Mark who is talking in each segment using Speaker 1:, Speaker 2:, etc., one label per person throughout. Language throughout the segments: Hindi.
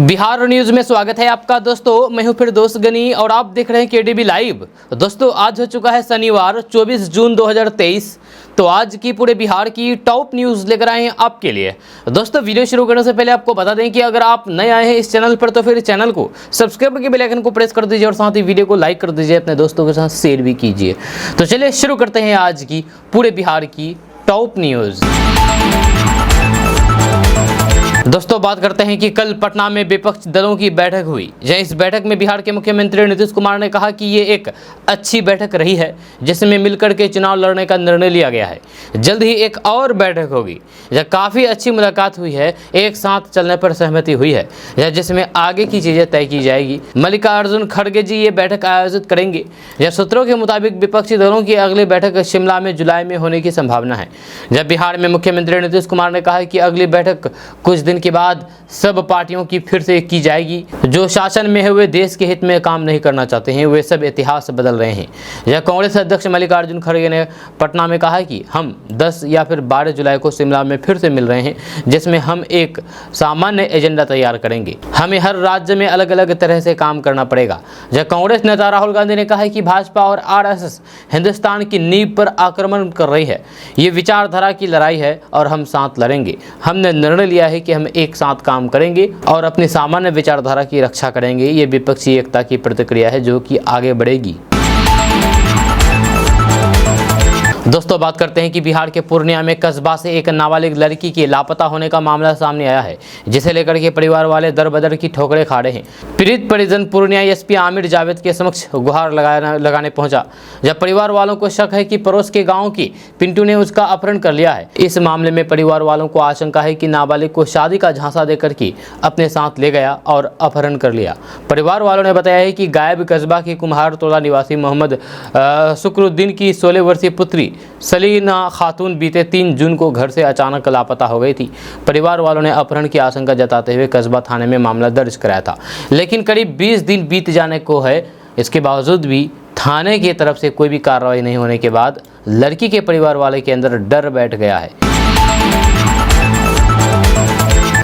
Speaker 1: बिहार न्यूज में स्वागत है आपका दोस्तों। मैं हूं फिर दोस्त गनी और आप देख रहे हैं केडीबी लाइव। दोस्तों आज हो चुका है शनिवार 24 जून 2023। तो आज की पूरे बिहार की टॉप न्यूज लेकर आए हैं आपके लिए। दोस्तों वीडियो शुरू करने से पहले आपको बता दें कि अगर आप नए आए हैं इस चैनल पर तो फिर चैनल को सब्सक्राइब करके बेल आइकन को प्रेस कर दीजिए और साथ ही वीडियो को लाइक कर दीजिए, अपने दोस्तों के साथ शेयर भी कीजिए। तो चलिए शुरू करते हैं आज की पूरे बिहार की टॉप न्यूज। दोस्तों बात करते हैं कि कल पटना में विपक्ष दलों की बैठक हुई। इस बैठक में बिहार के मुख्यमंत्री नीतीश कुमार ने कहा कि ये एक अच्छी बैठक रही है जिसमें मिलकर के चुनाव लड़ने का निर्णय लिया गया है। जल्द ही एक और बैठक होगी। यह काफ़ी अच्छी मुलाकात हुई है, एक साथ चलने पर सहमति हुई है जिसमें आगे की चीज़ें तय की जाएगी। मल्लिकार्जुन खड़गे जी ये बैठक आयोजित करेंगे। यह सूत्रों के मुताबिक विपक्षी दलों की अगली बैठक शिमला में जुलाई में होने की संभावना है। जब बिहार में मुख्यमंत्री नीतीश कुमार ने कहा कि अगली बैठक कुछ दिन के बाद सब पार्टियों की फिर से की जाएगी। जो शासन में है वे देश के हित में काम नहीं करना चाहते हैं, वे सब इतिहास बदल रहे हैं। यह कांग्रेस अध्यक्ष मल्लिकार्जुन खड़गे ने पटना में कहा कि हम 10 या फिर 12 जुलाई को शिमला में फिर से मिल रहे हैं जिसमें हम एक सामान्य एजेंडा तैयार करेंगे। हमें हर राज्य में अलग अलग तरह से काम करना पड़ेगा। यह कांग्रेस नेता राहुल गांधी ने कहा कि भाजपा और आरएसएस हिंदुस्तान की नींव पर आक्रमण कर रही है। ये विचारधारा की लड़ाई है और हम साथ लड़ेंगे। हमने निर्णय लिया है कि हम एक साथ काम करेंगे और अपनी सामान्य विचारधारा की रक्षा करेंगे। ये विपक्षी एकता की प्रतिक्रिया है जो कि आगे बढ़ेगी। दोस्तों बात करते हैं कि बिहार के पूर्णिया में कस्बा से एक नाबालिग लड़की के लापता होने का मामला सामने आया है, जिसे लेकर के परिवार वाले दर बदर की ठोकरें खा रहे हैं। पीड़ित परिजन पूर्णिया एसपी आमिर जावेद के समक्ष गुहार लगाने पहुंचा। जब परिवार वालों को शक है कि पड़ोस के गांव की पिंटू ने उसका अपहरण कर लिया है। इस मामले में परिवार वालों को आशंका है कि नाबालिग को शादी का झांसा देकर के अपने साथ ले गया और अपहरण कर लिया। परिवार वालों ने बताया है कि गायब कस्बा की कुम्हार टोला निवासी मोहम्मद शुक्रुद्दीन की 16 वर्षीय पुत्री सलीना खातून बीते 3 जून को घर से अचानक लापता हो गई थी। परिवार वालों ने अपहरण की आशंका जताते हुए कस्बा थाने में मामला दर्ज कराया था, लेकिन करीब 20 दिन बीत जाने को है। इसके बावजूद भी थाने की तरफ से कोई भी कार्रवाई नहीं होने के बाद लड़की के परिवार वाले के अंदर डर बैठ गया है।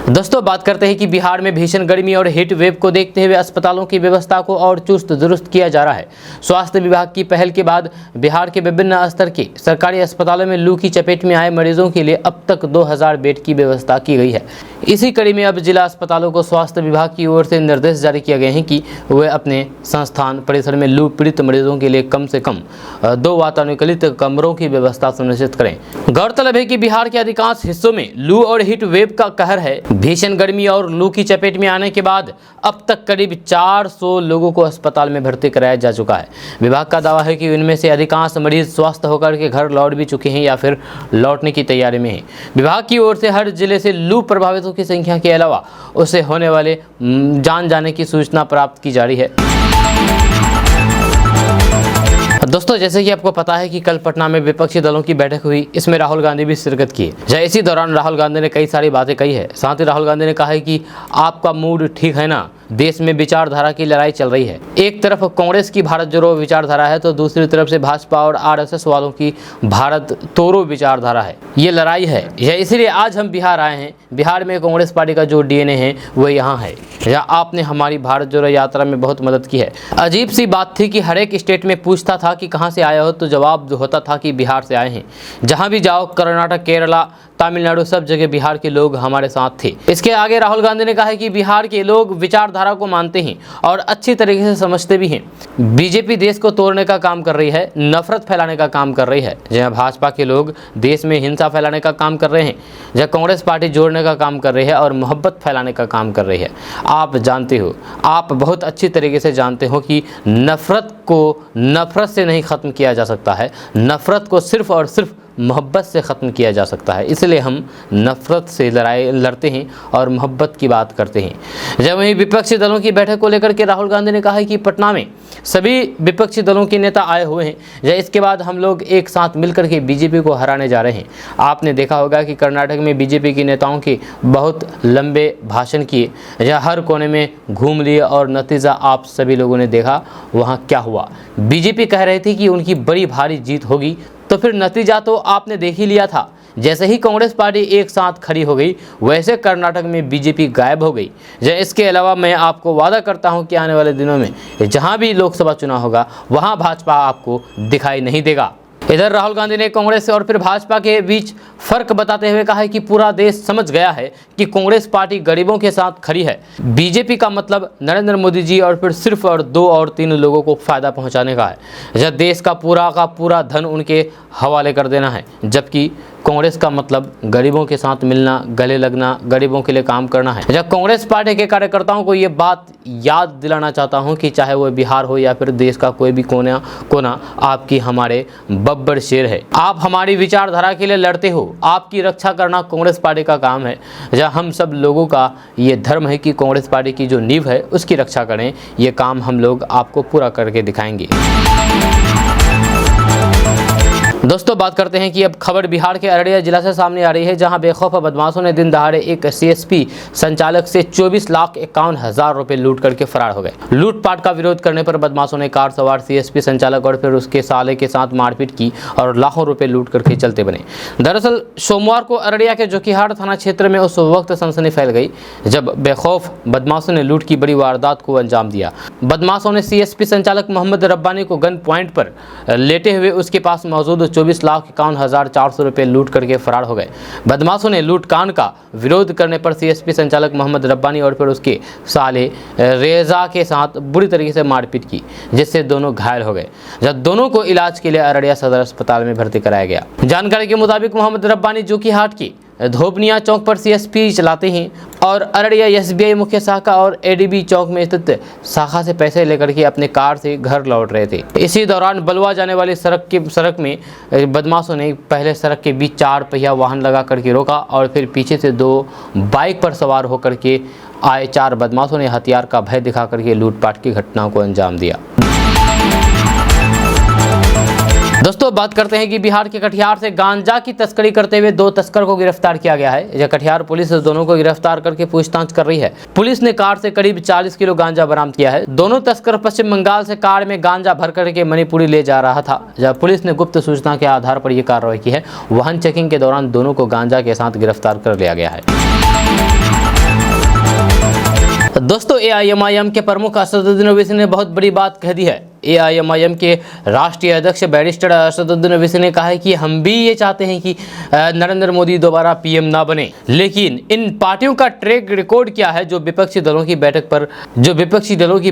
Speaker 1: दोस्तों बात करते हैं कि बिहार में भीषण गर्मी और हीट वेव को देखते हुए अस्पतालों की व्यवस्था को और चुस्त दुरुस्त किया जा रहा है। स्वास्थ्य विभाग की पहल के बाद बिहार के विभिन्न स्तर के सरकारी अस्पतालों में लू की चपेट में आए मरीजों के लिए अब तक 2000 बेड की व्यवस्था की गई है। इसी कड़ी में अब जिला अस्पतालों को स्वास्थ्य विभाग की ओर से निर्देश जारी किया गए हैं कि वे अपने संस्थान परिसर में लू पीड़ित मरीजों के लिए कम से कम 2 वातानुकूलित कमरों की व्यवस्था सुनिश्चित करें। गौरतलब है कि बिहार के अधिकांश हिस्सों में लू और हीट वेव का कहर है। भीषण गर्मी और लू की चपेट में आने के बाद अब तक करीब 400 लोगों को अस्पताल में भर्ती कराया जा चुका है। विभाग का दावा है कि इनमें से अधिकांश मरीज स्वस्थ होकर के घर लौट भी चुके हैं या फिर लौटने की तैयारी में हैं। विभाग की ओर से हर जिले से लू प्रभावितों की संख्या के अलावा उससे होने वाले जान जाने की सूचना प्राप्त की जा रही है। दोस्तों जैसे कि आपको पता है कि कल पटना में विपक्षी दलों की बैठक हुई, इसमें राहुल गांधी भी शिरकत की। इसी दौरान राहुल गांधी ने कई सारी बातें कही है। साथ ही राहुल गांधी ने कहा है कि आपका मूड ठीक है ना, देश में विचारधारा की लड़ाई चल रही है। एक तरफ कांग्रेस की भारत जोड़ो विचारधारा है तो दूसरी तरफ से भाजपा और आरएसएस वालों की भारत तोड़ो विचारधारा है। ये लड़ाई है। यह इसलिए आज हम बिहार आए हैं। बिहार में कांग्रेस पार्टी का जो डीएनए है वो यहाँ है। या आपने हमारी भारत जोड़ो यात्रा में बहुत मदद की है। अजीब सी बात थी कि हर एक स्टेट में पूछता था कि कहाँ से आए हो तो जवाब होता था कि बिहार से आए हैं। जहाँ भी जाओ कर्नाटक, केरला, तमिलनाडु, सब जगह बिहार के लोग हमारे साथ थे। इसके आगे राहुल गांधी ने कहा है कि बिहार के लोग विचारधारा को मानते हैं और अच्छी तरीके से समझते भी हैं। बीजेपी देश को तोड़ने का काम कर रही है, नफरत फैलाने का काम कर रही है। जहाँ भाजपा के लोग देश में हिंसा फैलाने का काम कर रहे हैं, जहाँ कांग्रेस पार्टी जोड़ने का काम कर रही है और मोहब्बत फैलाने का काम कर रही है। आप जानते हो, आप बहुत अच्छी तरीके से जानते हो कि नफरत को नफरत से नहीं ख़त्म किया जा सकता है। नफरत को सिर्फ और सिर्फ मोहब्बत से ख़त्म किया जा सकता है। इसलिए हम नफ़रत से लड़ते हैं और मोहब्बत की बात करते हैं। जब वहीं विपक्षी दलों की बैठक को लेकर के राहुल गांधी ने कहा है कि पटना में सभी विपक्षी दलों के नेता आए हुए हैं। या इसके बाद हम लोग एक साथ मिलकर के बीजेपी को हराने जा रहे हैं। आपने देखा होगा कि कर्नाटक में बीजेपी के नेताओं के बहुत लंबे भाषण किए, या हर कोने में घूम लिए और नतीजा आप सभी लोगों ने देखा वहाँ क्या हुआ। बीजेपी कह रही थी कि उनकी बड़ी भारी जीत होगी, तो फिर नतीजा तो आपने देख ही लिया था। जैसे ही कांग्रेस पार्टी एक साथ खड़ी हो गई वैसे कर्नाटक में बीजेपी गायब हो गई। इसके अलावा मैं आपको वादा करता हूं कि आने वाले दिनों में जहां भी लोकसभा चुनाव होगा वहां भाजपा आपको दिखाई नहीं देगा। इधर राहुल गांधी ने कांग्रेस और फिर भाजपा के बीच फर्क बताते हुए कहा है कि पूरा देश समझ गया है कि कांग्रेस पार्टी गरीबों के साथ खड़ी है। बीजेपी का मतलब नरेंद्र मोदी जी और फिर सिर्फ और 2 और 3 लोगों को फायदा पहुंचाने का है। देश का पूरा धन उनके हवाले कर देना है, जबकि कांग्रेस का मतलब गरीबों के साथ मिलना, गले लगना, गरीबों के लिए काम करना है। कांग्रेस पार्टी के कार्यकर्ताओं को ये बात याद दिलाना चाहता हूं कि चाहे वो बिहार हो या फिर देश का कोई भी कोना आपकी हमारे बब्बर शेर है। आप हमारी विचारधारा के लिए लड़ते हो, आपकी रक्षा करना कांग्रेस पार्टी का काम है। हम सब लोगों का ये धर्म है कि कांग्रेस पार्टी की जो नींव है उसकी रक्षा करें। ये काम हम लोग आपको पूरा करके दिखाएंगे। दोस्तों बात करते हैं कि अब खबर बिहार के अररिया जिला से सामने आ रही है, जहां बेखौफ बदमाशों ने दिन दहाड़े एक सीएसपी संचालक से 24,51,000 रुपए लूट करके फरार हो गए। लूटपाट का विरोध करने पर बदमाशों ने कार सवार सीएसपी संचालक और फिर उसके साले के साथ मारपीट की और लाखों रुपए लूट करके चलते बने। दरअसल सोमवार को अररिया के जोकीहाट थाना क्षेत्र में उस वक्त सनसनी फैल गई जब बेखौफ बदमाशों ने लूट की बड़ी वारदात को अंजाम दिया। बदमाशों ने सीएसपी संचालक मोहम्मद रब्बानी को गन पॉइंट पर लेटे हुए उसके पास मौजूद 24,51,400 रुपए लूट करके फरार हो गए। बदमाशों ने लूटकांड का विरोध करने पर सीएसपी संचालक मोहम्मद रब्बानी और फिर उसके साले रेजा के साथ बुरी तरीके से मारपीट की, जिससे दोनों घायल हो गए। जब दोनों को इलाज के लिए अररिया सदर अस्पताल में भर्ती कराया गया। जानकारी के मुताबिक मोहम्मद रब्बानी जोकीहाट की धोबनिया चौक पर सीएसपी चलाते हैं और अररिया एसबीआई मुख्य शाखा और एडीबी चौक में स्थित शाखा से पैसे लेकर के अपने कार से घर लौट रहे थे। इसी दौरान बलुआ जाने वाली सड़क में बदमाशों ने पहले सड़क के बीच 4 पहिया वाहन लगा करके रोका और फिर पीछे से 2 बाइक पर सवार होकर के आए 4 बदमाशों ने हथियार का भय दिखा करके लूटपाट की घटनाओं को अंजाम दिया। दोस्तों बात करते हैं कि बिहार के कटिहार से गांजा की तस्करी करते हुए 2 तस्कर को गिरफ्तार किया गया है। कटिहार पुलिस दोनों को गिरफ्तार करके पूछताछ कर रही है। पुलिस ने कार से करीब 40 किलो गांजा बरामद किया है। दोनों तस्कर पश्चिम बंगाल से कार में गांजा भर करके मणिपुरी ले जा रहा था। जब पुलिस ने गुप्त सूचना के आधार पर यह कार्रवाई की है। वाहन चेकिंग के दौरान दोनों को गांजा के साथ गिरफ्तार कर लिया गया है। दोस्तों एआईएमआईएम के प्रमुख असदुद्दीन ओवैसी ने बहुत बड़ी बात कह दी है। एआईएमआईएम के राष्ट्रीय अध्यक्ष बैरिस्टर असदुद्दीन ओवैसी ने कहा है कि हम भी ये चाहते हैं कि नरेंद्र मोदी दोबारा पीएम ना बने, लेकिन इन पार्टियों का ट्रैक रिकॉर्ड क्या है जो विपक्षी दलों की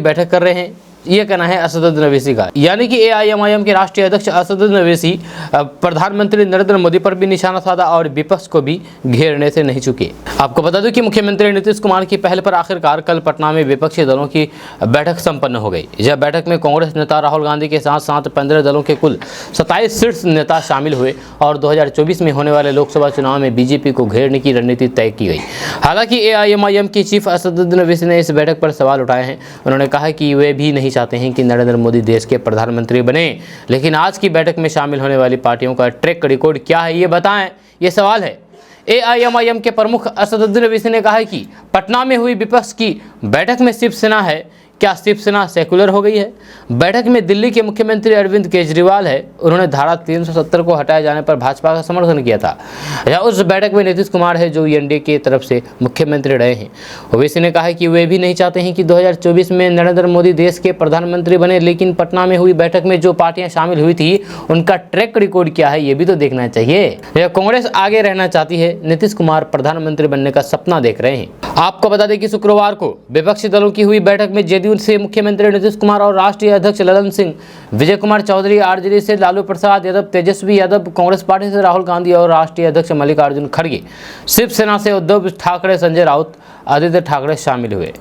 Speaker 1: बैठक कर रहे हैं। ये कहना है असदुद्दीन ओवैसी का। यानी कि एआईएमआईएम के राष्ट्रीय अध्यक्ष असदुद्दीन ओवैसी प्रधानमंत्री नरेंद्र मोदी पर भी निशाना साधा और विपक्ष को भी घेरने से नहीं चुके। आपको बता दूं कि मुख्यमंत्री नीतीश कुमार की पहल पर आखिरकार कल पटना में विपक्षी दलों की बैठक संपन्न हो गई। यह बैठक में कांग्रेस नेता राहुल गांधी के साथ साथ 15 दलों के कुल 27 शीर्ष नेता शामिल हुए और 2024 में होने वाले लोकसभा चुनाव में बीजेपी को घेरने की रणनीति तय की गई। हालांकि एआईएमआईएम की चीफ असदुद्दीन ओवैसी ने इस बैठक पर सवाल उठाए हैं। उन्होंने कहा कि वे भी नहीं चाहते हैं कि नरेंद्र मोदी देश के प्रधानमंत्री बने, लेकिन आज की बैठक में शामिल होने वाली पार्टियों का ट्रैक रिकॉर्ड क्या है ये बताएं, ये सवाल है। एआईएमआईएम के प्रमुख असदुद्दीन ओवैसी ने कहा है कि पटना में हुई विपक्ष की बैठक में शिवसेना है, क्या शिवसेना सेकुलर हो गई है? बैठक में दिल्ली के मुख्यमंत्री अरविंद केजरीवाल है, उन्होंने धारा 370 को हटाए जाने पर भाजपा का समर्थन किया था। या उस बैठक में नीतीश कुमार है जो एनडीए की तरफ से मुख्यमंत्री रहे हैं। ओवैसी ने कहा कि वे भी नहीं चाहते हैं कि 2024 में नरेंद्र मोदी देश के प्रधानमंत्री बने, लेकिन पटना में हुई बैठक में जो पार्टियां शामिल हुई थी उनका ट्रैक रिकॉर्ड क्या है ये भी तो देखना चाहिए। कांग्रेस आगे रहना चाहती है, नीतीश कुमार प्रधानमंत्री बनने का सपना देख रहे हैं। आपको बता दें कि शुक्रवार को विपक्षी दलों की हुई बैठक में जेडीयू से मुख्यमंत्री नीतीश कुमार और राष्ट्रीय अध्यक्ष ललन सिंह, विजय कुमार चौधरी आरजेडी से लालू प्रसाद यादव, तेजस्वी यादव कांग्रेस पार्टी से राहुल गांधी और राष्ट्रीय अध्यक्ष मल्लिकार्जुन खड़गे, शिवसेना से उद्धव ठाकरे, संजय राउत, आदित्य ठाकरे शामिल हुए।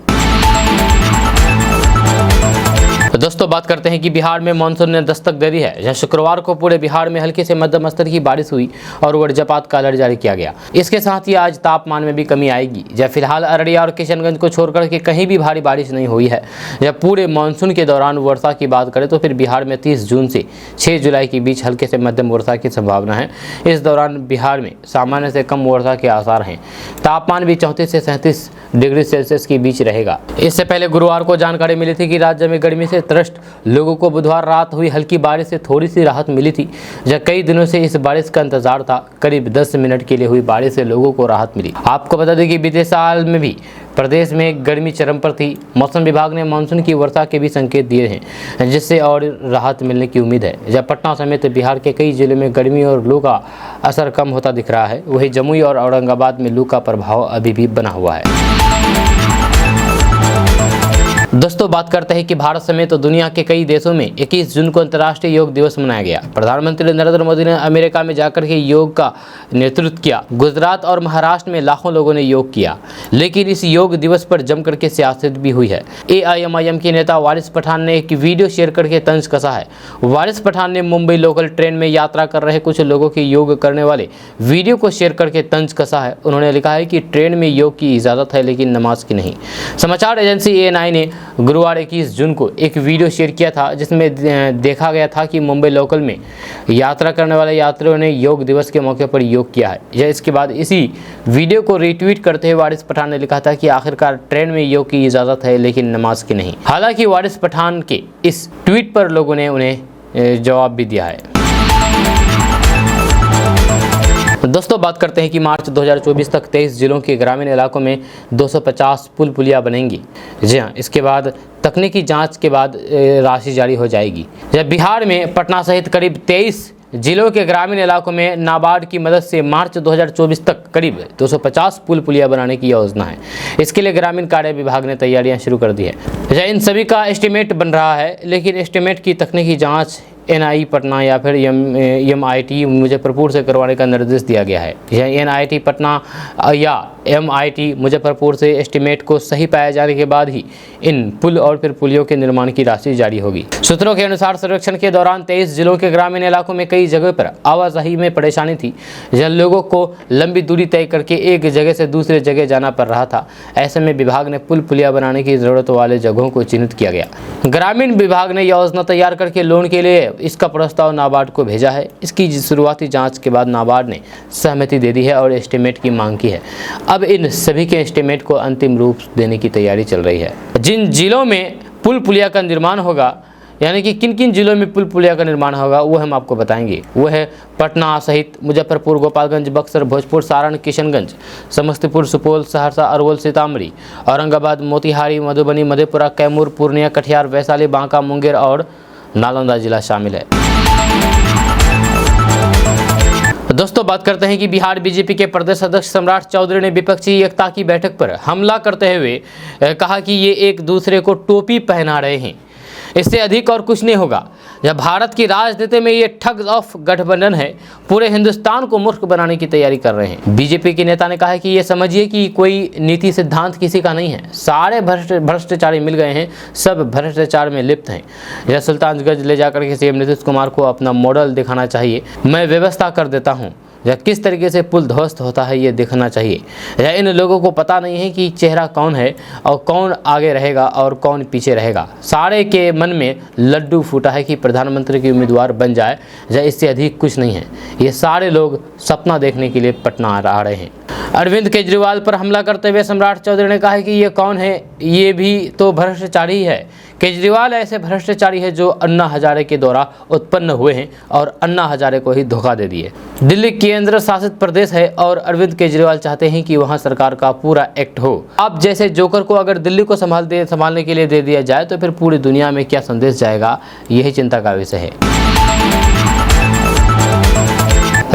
Speaker 1: तो दोस्तों बात करते हैं कि बिहार में मानसून ने दस्तक दे दी है। जहां शुक्रवार को पूरे बिहार में हल्के से मध्यम स्तर की बारिश हुई और वज्रपात का अलर्ट जारी किया गया। इसके साथ ही आज तापमान में भी कमी आएगी। जब फिलहाल अररिया और किशनगंज को छोड़कर के कहीं भी भारी बारिश नहीं हुई है। जब पूरे मानसून के दौरान वर्षा की बात करें तो फिर बिहार में 30 जून से 6 जुलाई के बीच हल्के से मध्यम वर्षा की संभावना है। इस दौरान बिहार में सामान्य से कम वर्षा के आसार हैं। तापमान भी 34 से 37 डिग्री सेल्सियस के बीच रहेगा। इससे पहले गुरुवार को जानकारी मिली थी कि राज्य में गर्मी से त्रस्त लोगों को बुधवार रात हुई हल्की बारिश से थोड़ी सी राहत मिली थी। जब कई दिनों से इस बारिश का इंतजार था, करीब 10 मिनट के लिए हुई बारिश से लोगों को राहत मिली। आपको बता दें कि बीते साल में भी प्रदेश में गर्मी चरम पर थी। मौसम विभाग ने मानसून की वर्षा के भी संकेत दिए हैं, जिससे और राहत मिलने की उम्मीद है। जब पटना समेत बिहार के कई जिलों में गर्मी और लू का असर कम होता दिख रहा है, वहीं जमुई और औरंगाबाद में लू का प्रभाव अभी भी बना हुआ है। दोस्तों, बात करते हैं कि भारत समेत तो दुनिया के कई देशों में 21 जून को अंतर्राष्ट्रीय योग दिवस मनाया गया। प्रधानमंत्री नरेंद्र मोदी ने अमेरिका में जाकर के योग का नेतृत्व किया। गुजरात और महाराष्ट्र में लाखों लोगों ने योग किया, लेकिन इस योग दिवस पर जमकर के सियासत भी हुई है। AIMIM के नेता वारिस पठान ने एक वीडियो शेयर करके तंज कसा है। वारिस पठान ने मुंबई लोकल ट्रेन में यात्रा कर रहे कुछ लोगों के योग करने वाले वीडियो को शेयर करके तंज कसा है। उन्होंने लिखा है कि ट्रेन में योग की इजाज़त है, लेकिन नमाज की नहीं। समाचार एजेंसी ANI ने गुरुवार 21 जून को एक वीडियो शेयर किया था, जिसमें देखा गया था कि मुंबई लोकल में यात्रा करने वाले यात्रियों ने योग दिवस के मौके पर योग किया है। या इसके बाद इसी वीडियो को रीट्वीट करते हुए वारिस पठान ने लिखा था कि आखिरकार ट्रेन में योग की इजाज़त है, लेकिन नमाज की नहीं। हालांकि वारिस पठान के इस ट्वीट पर लोगों ने उन्हें जवाब भी दिया है। दोस्तों, बात करते हैं कि मार्च 2024 तक 23 जिलों के ग्रामीण इलाकों में 250 पुल पुलिया बनेंगी। जी हाँ, इसके बाद तकनीकी जांच के बाद राशि जारी हो जाएगी। जब बिहार में पटना सहित करीब 23 जिलों के ग्रामीण इलाकों में नाबार्ड की मदद से मार्च 2024 तक करीब 250 पुल पुलिया बनाने की योजना है। इसके लिए ग्रामीण कार्य विभाग ने तैयारियां शुरू कर दी है। इन सभी का एस्टीमेट बन रहा है, लेकिन एस्टीमेट की तकनीकी जांच NI पटना या फिर MIT मुजफ्फरपुर से करवाने का निर्देश दिया गया है। यह NIT पटना या MIT मुजफ्फरपुर से एस्टीमेट को सही पाए जाने के बाद ही इन पुल और फिर पुलियों के निर्माण की राशि जारी होगी। सूत्रों के अनुसार सर्वेक्षण के दौरान 23 जिलों के ग्रामीण इलाकों में कई जगह पर आवाजाही में परेशानी थी, जहाँ लोगों को लंबी दूरी तय करके एक जगह से दूसरे जगह जाना पड़ रहा था। ऐसे में विभाग ने पुल पुलिया बनाने की जरूरत वाले जगहों को चिन्हित किया गया। ग्रामीण विभाग ने योजना तैयार करके लोन के लिए इसका प्रस्ताव नाबार्ड को भेजा है। इसकी शुरुआती जांच के बाद नाबार्ड ने सहमति दे दी है और एस्टीमेट की मांग की है। अब इन सभी के एस्टीमेट को अंतिम रूप देने की तैयारी चल रही है। जिन जिलों में पुल पुलिया का निर्माण होगा, यानी कि किन किन जिलों में पुल पुलिया का निर्माण होगा, वो हम आपको बताएंगे। वो है पटना सहित मुजफ्फरपुर, गोपालगंज, बक्सर, भोजपुर, सारण, किशनगंज, समस्तीपुर, सुपौल, सहरसा, अरवल, सीतामढ़ी, औरंगाबाद, मोतिहारी, मधुबनी, मधेपुरा, कैमूर, पूर्णिया, कटिहार, वैशाली, बांका, मुंगेर और नालंदा जिला शामिल है। दोस्तों, बात करते हैं कि बिहार बीजेपी के प्रदेश अध्यक्ष सम्राट चौधरी ने विपक्षी एकता की बैठक पर हमला करते हुए कहा कि ये एक दूसरे को टोपी पहना रहे हैं, इससे अधिक और कुछ नहीं होगा। जब भारत की राजनीति में ये ठग ऑफ गठबंधन है, पूरे हिंदुस्तान को मूर्ख बनाने की तैयारी कर रहे हैं। बीजेपी के नेता ने कहा है कि ये समझिए कि कोई नीति सिद्धांत किसी का नहीं है, सारे भ्रष्टाचारी मिल गए हैं, सब भ्रष्टाचार में लिप्त हैं। यह सुल्तानगंज ले जाकर के CM नीतीश कुमार को अपना मॉडल दिखाना चाहिए। मैं व्यवस्था कर देता हूँ, या किस तरीके से पुल ध्वस्त होता है ये देखना चाहिए। या इन लोगों को पता नहीं है कि चेहरा कौन है और कौन आगे रहेगा और कौन पीछे रहेगा। सारे के मन में लड्डू फूटा है कि प्रधानमंत्री की उम्मीदवार बन जाए, या इससे अधिक कुछ नहीं है। ये सारे लोग सपना देखने के लिए पटना आ रहे हैं। अरविंद केजरीवाल पर हमला करते हुए सम्राट चौधरी ने कहा है कि ये कौन है, ये भी तो भ्रष्टाचारी है। केजरीवाल ऐसे भ्रष्टाचारी है जो अन्ना हजारे के द्वारा उत्पन्न हुए हैं और अन्ना हजारे को ही धोखा दे दिए। दिल्ली केंद्र शासित प्रदेश है और अरविंद केजरीवाल चाहते हैं कि वहां सरकार का पूरा एक्ट हो। अब जैसे जोकर को अगर दिल्ली को संभालने के लिए दे दिया जाए तो फिर पूरी दुनिया में क्या संदेश जाएगा, यही चिंता का विषय है।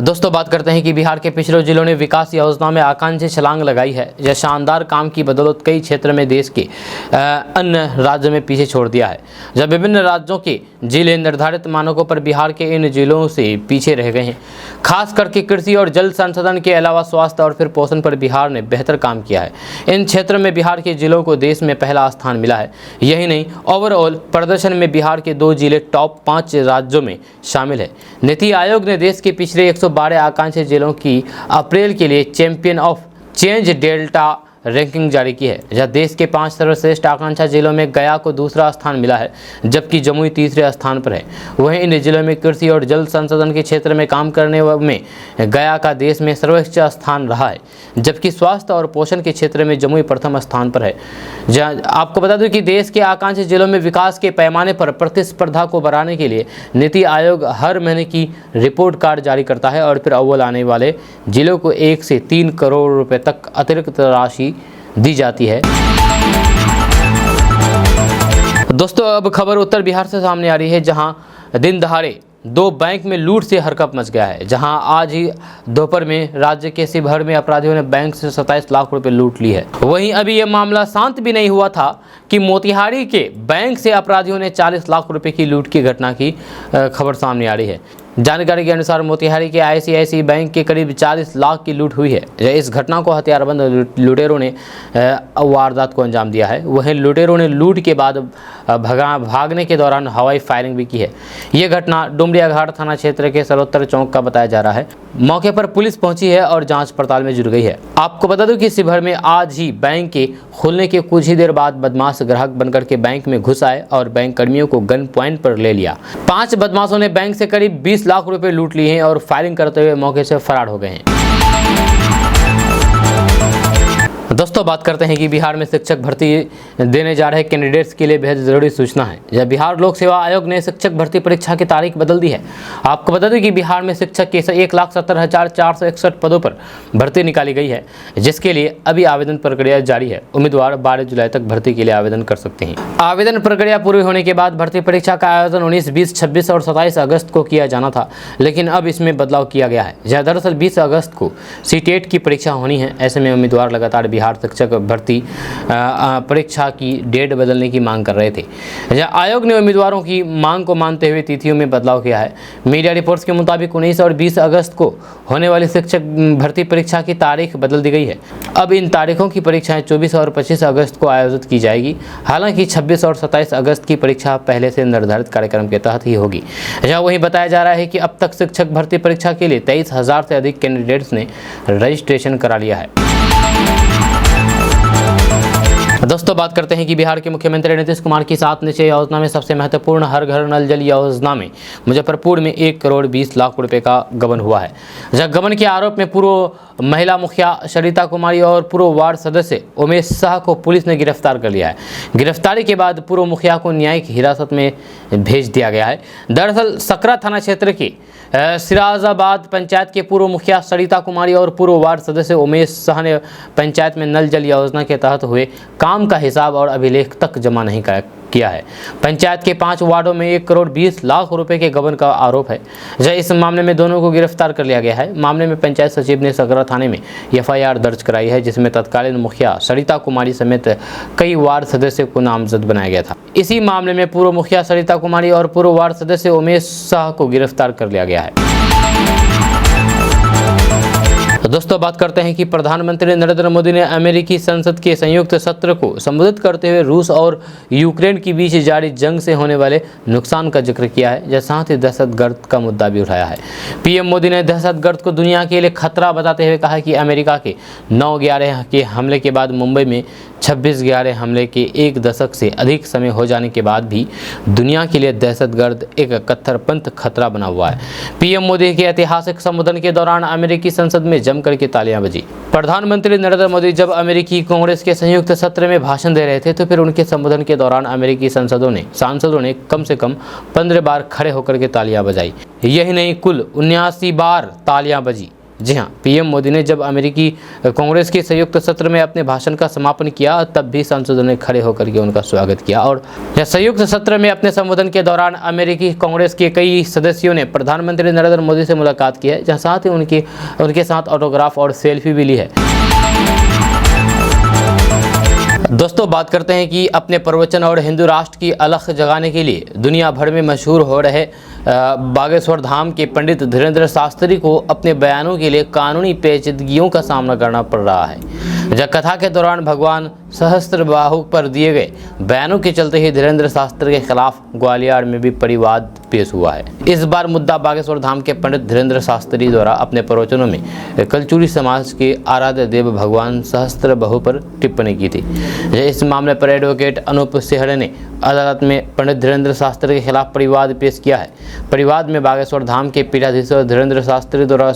Speaker 1: दोस्तों, बात करते हैं कि बिहार के पिछड़े जिलों ने विकास योजना में आकांक्षी छलांग लगाई है। यह शानदार काम की बदौलत कई क्षेत्र में देश के अन्य राज्यों में पीछे छोड़ दिया है। जब विभिन्न राज्यों के जिले निर्धारित मानकों पर बिहार के इन जिलों से पीछे रह गए हैं। खास करके कृषि और जल संसाधन के अलावा स्वास्थ्य और फिर पोषण पर बिहार ने बेहतर काम किया है। इन क्षेत्रों में बिहार के जिलों को देश में पहला स्थान मिला है। यही नहीं, ओवरऑल प्रदर्शन में बिहार के 2 जिले टॉप 5 राज्यों में शामिल है। नीति आयोग ने देश के पिछले 112 आकांक्षी जिलों की अप्रैल के लिए champion of change delta ranking जारी की है, जहां देश के 5 सर्वश्रेष्ठ आकांक्षा जिलों में गया को दूसरा स्थान मिला है, जबकि जमुई तीसरे स्थान पर है। वहीं इन जिलों में कृषि और जल संसाधन के क्षेत्र में काम करने में गया का देश में सर्वोच्च स्थान रहा है, जबकि स्वास्थ्य और पोषण के क्षेत्र में जमुई प्रथम स्थान पर है। जहां आपको बता दूं कि देश के आकांक्षी जिलों में विकास के पैमाने पर प्रतिस्पर्धा को बढ़ाने के लिए नीति आयोग हर महीने की रिपोर्ट कार्ड जारी करता है और फिर अव्वल आने वाले जिलों को 1 से 3 करोड़ रुपए तक अतिरिक्त राशि दी जाती है। दोस्तों, अब खबर उत्तर बिहार से सामने आ रही है, जहां दिन दहाड़े 2 बैंक में लूट से हड़कंप मच गया है। जहां आज ही दोपहर में राज्य के शिवहर में अपराधियों ने बैंक से 27 लाख रुपए लूट ली है। वहीं अभी यह मामला शांत भी नहीं हुआ था कि मोतिहारी के बैंक से अपराधियों ने 40 लाख रुपए की लूट की घटना की खबर सामने आ रही है। जानकारी के अनुसार मोतिहारी के ICICI बैंक के करीब 40 लाख की लूट हुई है। इस घटना को हथियारबंद लुटेरों ने वारदात को अंजाम दिया है। वहीं लुटेरों ने लूट के बाद भागने के दौरान हवाई फायरिंग भी की है। ये घटना डुमरिया घाट थाना क्षेत्र के सरोत्तर चौक का बताया जा रहा है। मौके पर पुलिस पहुंची है और जांच पड़ताल में जुट गई है। आपको बता दूं कि शिवहर में आज ही बैंक के खुलने के कुछ ही देर बाद बदमाश ग्राहक बनकर के बैंक में घुस आए और बैंक कर्मियों को गन पॉइंट पर ले लिया। 5 बदमाशों ने बैंक से करीब 20 लाख रुपए लूट लिए हैं और फायरिंग करते हुए मौके से फरार हो गए हैं। दोस्तों, बात करते हैं कि बिहार में शिक्षक भर्ती देने जा रहे कैंडिडेट्स के लिए बेहद ज़रूरी सूचना है। जब बिहार लोक सेवा आयोग ने शिक्षक भर्ती परीक्षा की तारीख बदल दी है। आपको बता दें कि बिहार में शिक्षक के 1,70,461 पदों पर भर्ती निकाली गई है, जिसके लिए अभी आवेदन प्रक्रिया जारी है। उम्मीदवार 12 जुलाई तक भर्ती के लिए आवेदन कर सकते हैं। आवेदन प्रक्रिया पूरी होने के बाद भर्ती परीक्षा का आयोजन 19, 20, 26 और 27 अगस्त को किया जाना था, लेकिन अब इसमें बदलाव किया गया है। जहाँ दरअसल 20 अगस्त को CTET की परीक्षा होनी है। ऐसे में उम्मीदवार लगातार बिहार शिक्षक भर्ती परीक्षा की डेट बदलने की मांग कर रहे थे। आयोग ने उम्मीदवारों की मांग को मानते हुए तिथियों में बदलाव किया है। मीडिया रिपोर्ट्स के मुताबिक 19 और 20 अगस्त को होने वाली शिक्षक भर्ती परीक्षा की तारीख बदल दी गई है। अब इन तारीखों की परीक्षाएं 24 और 25 अगस्त को आयोजित की जाएगी। हालांकि 26 और 27 अगस्त की परीक्षा पहले से निर्धारित कार्यक्रम के तहत ही होगी। जहां वही बताया जा रहा है कि अब तक शिक्षक भर्ती परीक्षा के लिए 23,000 से अधिक कैंडिडेट्स ने रजिस्ट्रेशन करा लिया है। दोस्तों, बात करते हैं कि बिहार के मुख्यमंत्री नीतीश कुमार की 7 निश्चय योजना में सबसे महत्वपूर्ण हर घर नल जल योजना में मुजफ्फरपुर में 1 करोड़ 20 लाख रुपए का गबन हुआ है। जहां गबन के आरोप में पूर्व महिला मुखिया सरिता कुमारी और पूर्व वार्ड सदस्य उमेश शाह को पुलिस ने गिरफ्तार कर लिया है। गिरफ्तारी के बाद पूर्व मुखिया को न्यायिक हिरासत में भेज दिया गया है। दरअसल सकरा थाना क्षेत्र के सिराजाबाद पंचायत के पूर्व मुखिया सरिता कुमारी और पूर्व वार्ड सदस्य उमेश शाह ने पंचायत में नल जल योजना के तहत हुए काम का हिसाब और अभिलेख तक जमा नहीं किया है। पंचायत के 5 वार्डों में 1 करोड़ 20 लाख रुपए के गबन का आरोप है। इस मामले में दोनों को गिरफ्तार कर लिया गया है। मामले में पंचायत सचिव ने सकरा थाने में FIR दर्ज कराई है, जिसमें तत्कालीन मुखिया सरिता कुमारी समेत कई वार्ड सदस्य को नामजद बनाया गया था। इसी मामले में पूर्व मुखिया सरिता कुमारी और पूर्व वार्ड सदस्य उमेश शाह को गिरफ्तार कर लिया गया है। दोस्तों, बात करते हैं कि प्रधानमंत्री नरेंद्र मोदी ने अमेरिकी संसद के संयुक्त सत्र को संबोधित करते हुए रूस और यूक्रेन के बीच जारी जंग से होने वाले नुकसान का जिक्र किया है। जैसे साथ ही दहशतगर्द का मुद्दा भी उठाया है। PM मोदी ने दहशतगर्द को दुनिया के लिए खतरा बताते हुए कहा कि अमेरिका के 9/11 के हमले के बाद मुंबई में 26/11 हमले के 1 दशक से अधिक समय हो जाने के बाद भी दुनिया के लिए दहशतगर्द एक कट्टरपंथ खतरा बना हुआ है। PM मोदी के ऐतिहासिक संबोधन के दौरान अमेरिकी संसद में जमकर के तालियां बजी। प्रधानमंत्री नरेंद्र मोदी जब अमेरिकी कांग्रेस के संयुक्त सत्र में भाषण दे रहे थे, तो फिर उनके संबोधन के दौरान अमेरिकी सांसदों ने कम से कम 15 बार खड़े होकर के तालियां बजाई। यही नहीं, कुल 79 बार तालियां बजी। जी हाँ, PM मोदी ने जब अमेरिकी कांग्रेस के संयुक्त सत्र में अपने भाषण का समापन किया, तब भी सांसदों ने खड़े होकर के उनका स्वागत किया। और संयुक्त सत्र में अपने संबोधन के दौरान अमेरिकी कांग्रेस के कई सदस्यों ने प्रधानमंत्री नरेंद्र मोदी से मुलाकात की है, जहाँ साथ ही उनके साथ ऑटोग्राफ और सेल्फी भी ली है। दोस्तों, बात करते हैं कि अपने प्रवचन और हिंदू राष्ट्र की अलख जगाने के लिए दुनिया भर में मशहूर हो रहे बागेश्वर धाम के पंडित धीरेन्द्र शास्त्री को अपने बयानों के लिए कानूनी पेचीदगियों का सामना करना पड़ रहा है। जब कथा के दौरान भगवान सहस्त्रबाहु पर दिए गए बयानों के चलते ही धीरेन्द्र शास्त्री के खिलाफ ग्वालियर में भी परिवाद पेश हुआ है। इस बार मुद्दा बागेश्वर धाम के पंडित धीरेन्द्र शास्त्री द्वारा अपने प्रवचनों में कलचुरी समाज के आराध्य देव भगवान सहस्त्रबाहु पर टिप्पणी की थी। इस मामले पर एडवोकेट अनूप सेहड़े ने अदालत में पंडित धीरेन्द्र शास्त्री के खिलाफ परिवाद पेश किया है। परिवाद में बागेश्वर धाम के पीठाधीश्वर धीरेन्द्र शास्त्री द्वारा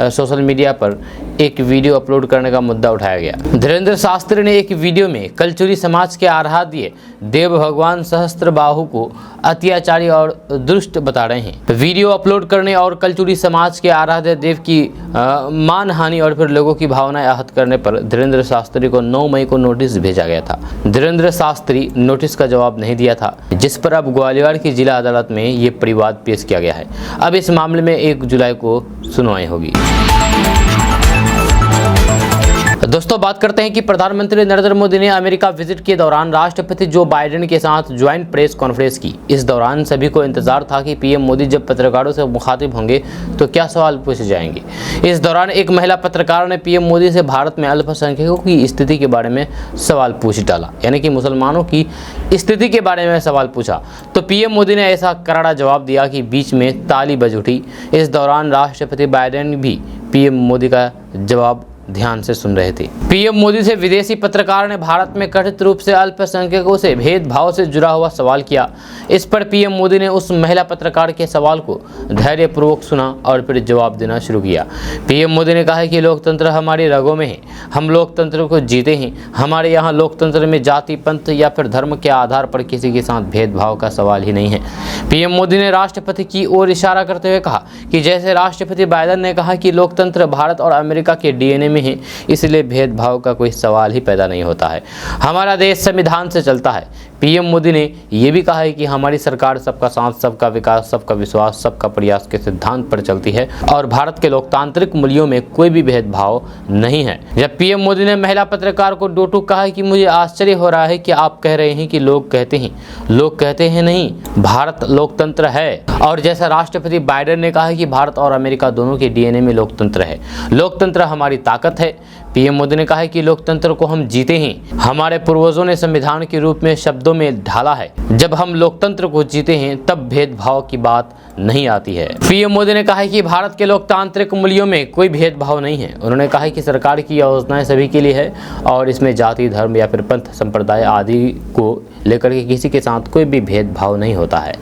Speaker 1: सोशल मीडिया पर एक वीडियो अपलोड करने का मुद्दा उठाया गया। धीरेन्द्र शास्त्री ने एक वीडियो में कलचुरी समाज के आराध्य देव भगवान सहस्त्रबाहु को अत्याचारी और दुष्ट बता रहे हैं। वीडियो अपलोड करने और कलचुरी समाज के आराध्य देव की मानहानि और फिर लोगों की भावनाएं आहत करने पर धीरेन्द्र शास्त्री को 9 मई को नोटिस भेजा गया था। धीरेन्द्र शास्त्री नोटिस का जवाब नहीं दिया था, जिस पर अब ग्वालियर की जिला अदालत में ये परिवाद पेश किया गया है। अब इस मामले में 1 जुलाई को सुनवाई होगी। दोस्तों, बात करते हैं कि प्रधानमंत्री नरेंद्र मोदी ने अमेरिका विजिट के दौरान राष्ट्रपति जो बाइडेन के साथ ज्वाइंट प्रेस कॉन्फ्रेंस की। इस दौरान सभी को इंतजार था कि पीएम मोदी जब पत्रकारों से मुखातिब होंगे तो क्या सवाल पूछे जाएंगे। इस दौरान एक महिला पत्रकार ने पीएम मोदी से भारत में अल्पसंख्यकों की स्थिति के बारे में सवाल पूछ डाला, यानी कि मुसलमानों की स्थिति के बारे में सवाल पूछा, तो पीएम मोदी ने ऐसा करारा जवाब दिया कि बीच में ताली बज उठी। इस दौरान राष्ट्रपति बाइडेन भी पीएम मोदी का जवाब ध्यान से सुन रहे थे। पीएम मोदी से विदेशी पत्रकार ने भारत में कथित रूप से अल्पसंख्यकों से भेदभाव से जुड़ा हुआ सवाल किया। इस पर पीएम मोदी ने उस महिला पत्रकार के सवाल को धैर्यपूर्वक सुना और फिर जवाब देना शुरू किया। पीएम मोदी ने कहा कि लोकतंत्र हमारी रगों में है, हम लोकतंत्र को जीते हैं। हमारे यहाँ लोकतंत्र में जाति, पंथ या फिर धर्म के आधार पर किसी के साथ भेदभाव का सवाल ही नहीं है। पीएम मोदी ने राष्ट्रपति की ओर इशारा करते हुए कहा कि जैसे राष्ट्रपति बाइडेन ने कहा कि लोकतंत्र भारत और अमेरिका के डीएनए में है, इसलिए भेदभाव का कोई सवाल ही पैदा नहीं होता है। हमारा देश संविधान से चलता है। पीएम मोदी ने यह भी कहा है कि हमारी सरकार सबका साथ, सबका विकास, सबका विश्वास, सबका प्रयास के सिद्धांत पर चलती है और भारत के लोकतांत्रिक मूल्यों में कोई भी भेदभाव नहीं है। जब पीएम मोदी ने महिला पत्रकार को डोटू कहा कि मुझे आश्चर्य हो रहा है कि आप कह रहे हैं कि लोग कहते हैं नहीं, भारत लोकतंत्र है। और जैसा राष्ट्रपति बाइडेन ने कहा है कि भारत और अमेरिका दोनों के डीएनए में लोकतंत्र है, लोकतंत्र हमारी ताकत है। पीएम मोदी ने कहा है कि लोकतंत्र को हम जीते हैं, हमारे पूर्वजों ने संविधान के रूप में शब्दों में ढाला है। जब हम लोकतंत्र को जीते हैं तब भेदभाव की बात नहीं आती है। पीएम मोदी ने कहा है कि भारत के लोकतांत्रिक मूल्यों में कोई भेदभाव नहीं है। उन्होंने कहा है कि सरकार की योजनाएं सभी के लिए है और इसमें जाति, धर्म या फिर पंथ, संप्रदाय आदि को लेकर के किसी के साथ कोई भी भेदभाव नहीं होता है।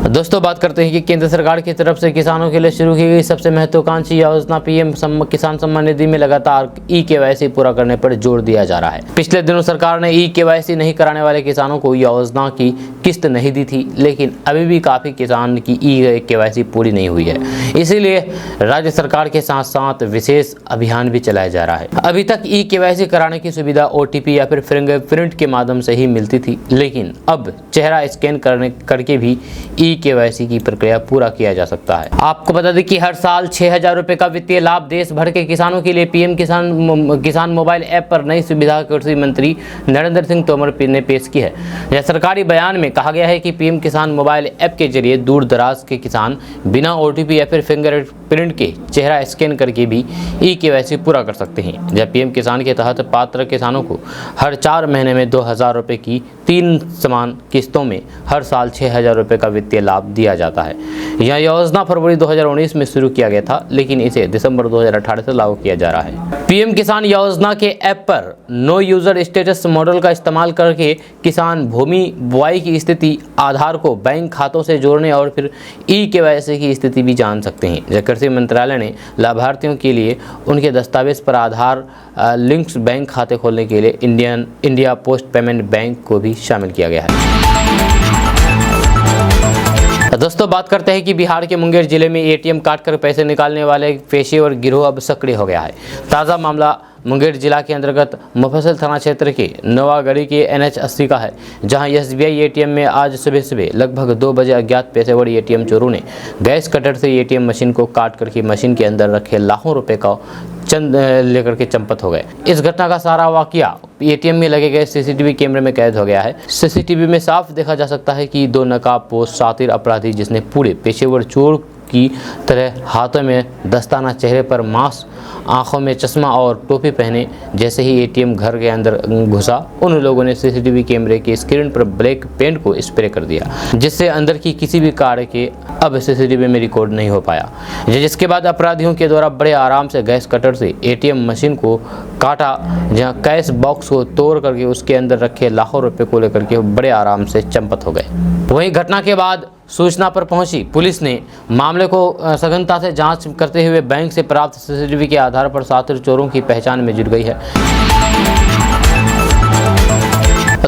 Speaker 1: दोस्तों, बात करते हैं कि केंद्र सरकार की तरफ से किसानों के लिए शुरू की गई सबसे महत्वाकांक्षी योजना पीएम किसान सम्मान निधि में लगातार ई-केवाईसी पूरा करने पर जोर दिया जा रहा है। पिछले दिनों सरकार ने ई-केवाईसी नहीं कराने वाले किसानों को योजना की किस्त नहीं दी थी, लेकिन अभी भी काफी किसान की ई-केवाईसी पूरी नहीं हुई है। इसीलिए राज्य सरकार के साथ साथ विशेष अभियान भी चलाया जा रहा है। अभी तक ई-केवाईसी कराने की सुविधा ओटीपी या फिर फिंगरप्रिंट के माध्यम से ही मिलती थी, लेकिन अब चेहरा स्कैन करके भी ई-केवाईसी की प्रक्रिया पूरा किया जा सकता है। आपको बता दें कि हर साल 6,000 रुपए का वित्तीय लाभ देश भर के किसानों के लिए पीएम किसान मोबाइल ऐप पर नई सुविधा कृषि मंत्री नरेंद्र सिंह तोमर ने पेश की है। यह सरकारी बयान में कहा गया है कि पीएम किसान मोबाइल ऐप के जरिए दूर दराज के किसान बिना ओटीपी या फिर फिंगरप्रिंट के चेहरा स्कैन करके भी ई-केवाईसी पूरा कर सकते हैं। जब पीएम किसान के तहत पात्र किसानों को हर 4 महीने में 2,000 रुपए की 3 समान किस्तों में हर साल 6,000 रुपए का वित्तीय लाभ दिया जाता है। यह योजना फरवरी 2019 में शुरू किया गया था, लेकिन इसे दिसंबर 2018 से लागू किया जा रहा है। पीएम किसान योजना के ऐप पर नो यूजर स्टेटस मॉडल का इस्तेमाल करके किसान भूमि बुआई की स्थिति, आधार को बैंक खातों से जोड़ने और फिर ई-केवाईसी की स्थिति भी जान सकते हैं। कृषि मंत्रालय ने लाभार्थियों के लिए उनके दस्तावेज पर आधार लिंक्स बैंक खाते खोलने के लिए इंडिया पोस्ट पेमेंट बैंक को भी शामिल किया गया है। दोस्तों, बात करते हैं कि बिहार के मुंगेर जिले में एटीएम काटकर पैसे निकालने वाले पेशेवर गिरोह अब सक्रिय हो गया है। ताज़ा मामला मुंगेर जिला के अंतर्गत मुफस्सिल थाना क्षेत्र के नवागढ़ी के NH 80 का है, जहां SBI एटीएम में आज सुबह सुबह लगभग 2 बजे अज्ञात पेशेवर एटीएम चोरों ने गैस कटर से एटीएम मशीन को काट करके मशीन के अंदर रखे लाखों रुपए का चंद लेकर के चंपत हो गए। इस घटना का सारा वाकया एटीएम में लगे गए सीसीटीवी कैमरे में कैद हो गया है। सीसीटीवी में साफ देखा जा सकता है कि दो नकाबपोश शातिर अपराधी, जिसने पूरे पेशेवर चोर की तरह हाथों में दस्ताना, चेहरे पर मास्क, आंखों में चश्मा और टोपी पहने, जैसे ही एटीएम घर के अंदर घुसा, उन लोगों ने सीसीटीवी कैमरे की स्क्रीन पर ब्लैक पेंट को स्प्रे कर दिया, जिससे अंदर की किसी भी कार्य के अब सीसीटीवी में रिकॉर्ड नहीं हो पाया। जिसके बाद अपराधियों के द्वारा बड़े आराम से गैस कटर से एटीएम मशीन को काटा, जहां कैश बॉक्स को तोड़ करके उसके अंदर रखे लाखों रुपए को लेकर के बड़े आराम से चंपत हो गए। वहीं घटना के बाद सूचना पर पहुंची पुलिस ने मामले को सघनता से जांच करते हुए बैंक से प्राप्त सीसीटीवी के आधार पर शातिर चोरों की पहचान में जुट गई है।